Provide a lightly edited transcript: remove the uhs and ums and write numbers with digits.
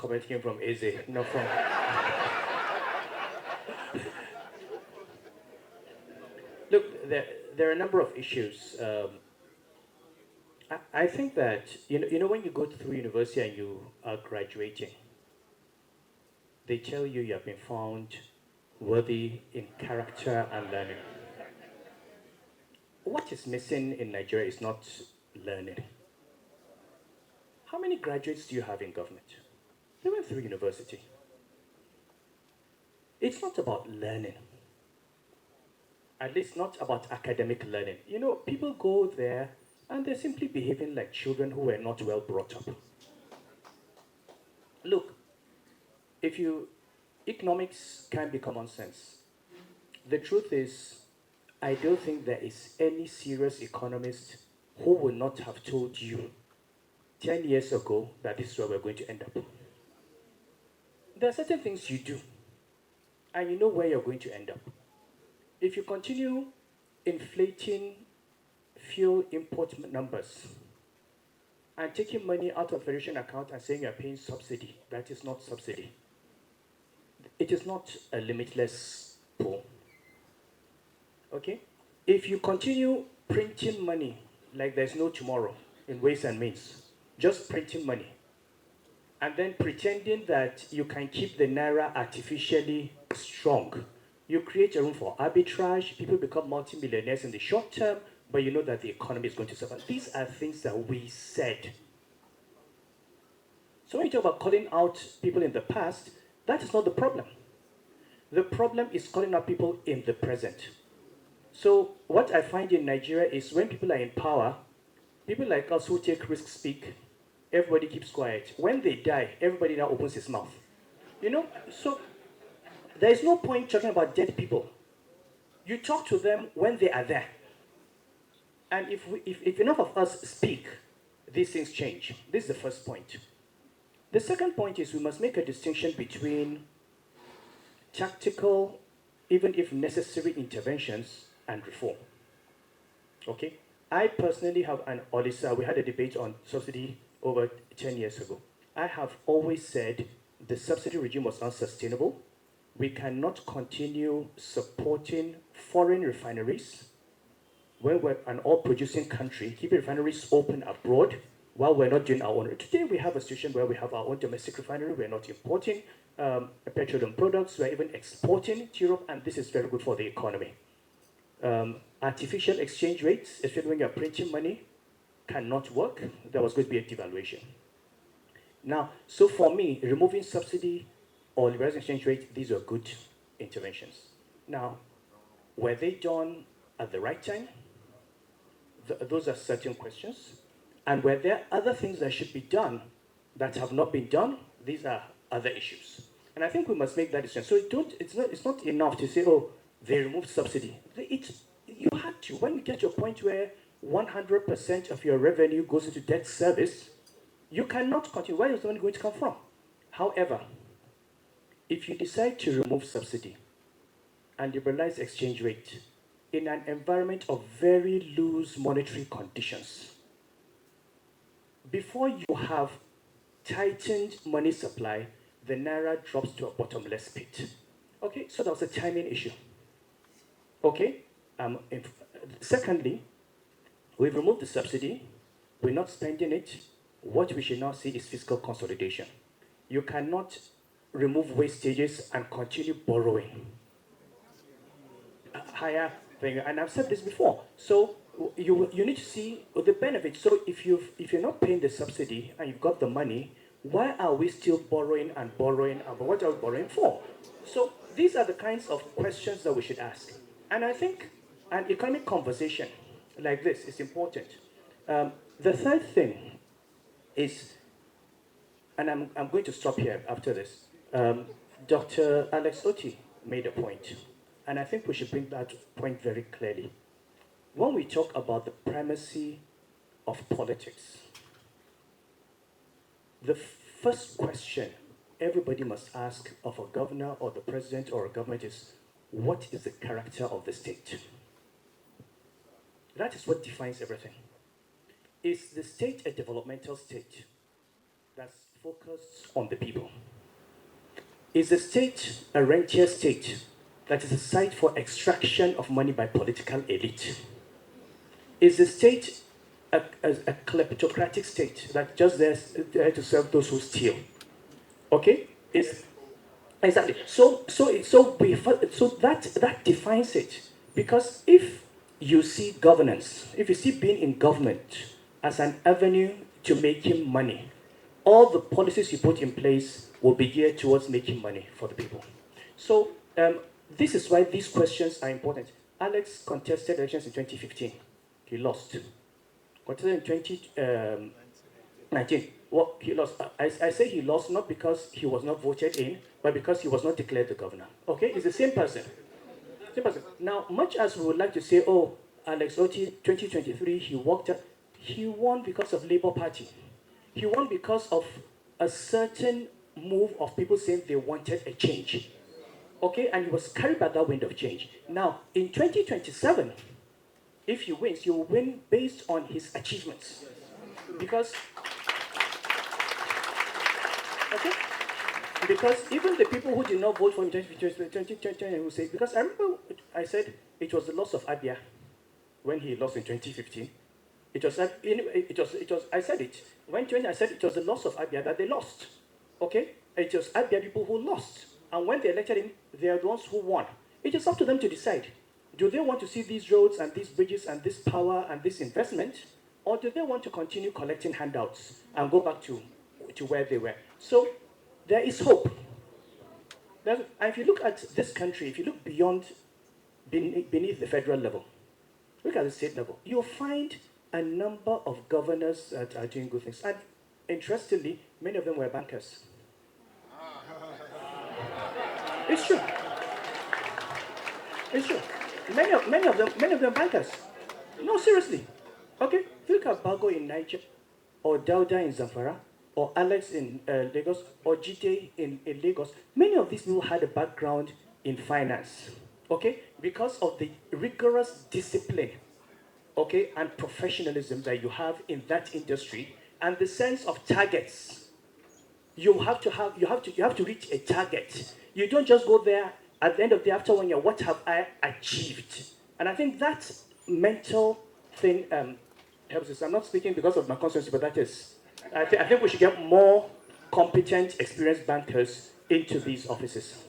comment came from Eze, not from. Look, there are a number of issues. I think that you know when you go through university and you are graduating, they tell you have been found worthy in character and learning. What is missing in Nigeria is not learning. How many graduates do you have in government? They went through university. It's not about learning. At least not about academic learning. You know, people go there and they're simply behaving like children who were not well brought up. Look, if you economics can be common sense. The truth is, I don't think there is any serious economist who would not have told you 10 years ago that this is where we're going to end up. There are certain things you do, and you know where you're going to end up. If you continue inflating fuel import numbers and taking money out of federation account and saying you're paying subsidy, that is not subsidy. It is not a limitless pool. Okay? If you continue printing money like there's no tomorrow in ways and means, just printing money, and then pretending that you can keep the naira artificially strong, you create a room for arbitrage, people become multimillionaires in the short term, but you know that the economy is going to suffer. These are things that we said. So when you talk about calling out people in the past, that is not the problem. The problem is calling out people in the present. So what I find in Nigeria is when people are in power, people like us who take risks speak, everybody keeps quiet. When they die, everybody now opens his mouth. You know, so there is no point talking about dead people. You talk to them when they are there. And if enough of us speak, these things change. This is the first point. The second point is we must make a distinction between tactical, even if necessary, interventions and reform. Okay? I personally have an Olisa. We had a debate on subsidy over 10 years ago. I have always said the subsidy regime was unsustainable. We cannot continue supporting foreign refineries when we're an oil-producing country, keeping refineries open abroad while we're not doing our own. Today we have a situation where we have our own domestic refinery. We're not importing petroleum products. We're even exporting to Europe, and this is very good for the economy. Artificial exchange rates, especially when you're printing money, cannot work. There was going to be a devaluation. Now, so for me, removing subsidy or liberalizing exchange rate, these are good interventions. Now, were they done at the right time? Those are certain questions. And were there other things that should be done that have not been done? These are other issues. And I think we must make that decision. So it's not enough to say, oh, they removed subsidy. You had to. When you get to a point where 100% of your revenue goes into debt service, you cannot continue. Where is the money going to come from? However, if you decide to remove subsidy and liberalize exchange rate in an environment of very loose monetary conditions, before you have tightened money supply, the naira drops to a bottomless pit. Okay, so that was a timing issue. Okay, secondly, we've removed the subsidy, we're not spending it. What we should now see is fiscal consolidation. You cannot remove wastages and continue borrowing. Higher thing, and I've said this before. So you need to see the benefits. So if you're not paying the subsidy and you've got the money, why are we still borrowing and borrowing? And what are we borrowing for? So these are the kinds of questions that we should ask. And I think an economic conversation like this is important. The third thing is, and I'm going to stop here after this. Dr. Alex Oti made a point, and I think we should bring that point very clearly. When we talk about the primacy of politics, the first question everybody must ask of a governor or the president or a government is, what is the character of the state? That is what defines everything. Is the state a developmental state that's focused on the people? Is the state a rentier state that is a site for extraction of money by political elite? Is the state a kleptocratic state that just there to serve those who steal? Okay? Exactly. So that defines it. Because if you see governance, if you see being in government as an avenue to making money, all the policies you put in place will be geared towards making money for the people. So this is why these questions are important. Alex contested elections in 2015. He lost. Contested in 2019. Well, he lost. I say he lost not because he was not voted in, but because he was not declared the governor. Okay? It's the same person. Same person. Now, much as we would like to say, oh, Alex Otti, 2023, he walked up, he won because of Labour Party. He won because of a certain move of people saying they wanted a change. Okay? And he was carried by that wind of change. Now, in 2027, if he wins, he will win based on his achievements. Because okay? Because even the people who did not vote for him in 2020 will say, because I remember I said it was the loss of Abia when he lost in 2015. I said it. I said it was the loss of Abia that they lost. Okay? It was Abia people who lost. And when they elected him, they are the ones who won. It is up to them to decide. Do they want to see these roads and these bridges and this power and this investment? Or do they want to continue collecting handouts and go back to where they were? So there is hope. And if you look at this country, if you look beyond, beneath the federal level, look at the state level, you'll find a number of governors that are doing good things. And interestingly, many of them were bankers. It's true. It's true. Many of them bankers. No, seriously. Okay, if you look at Bago in Niger, or Dauda in Zamfara, or Alex in Lagos, or Jite in Lagos, many of these people had a background in finance, okay? Because of the rigorous discipline, okay, and professionalism that you have in that industry, and the sense of targets. You have to reach a target. You don't just go there at the end of the after 1 year, what have I achieved? And I think that mental thing helps us. I'm not speaking because of my constituency, but that is, I think we should get more competent, experienced bankers into these offices.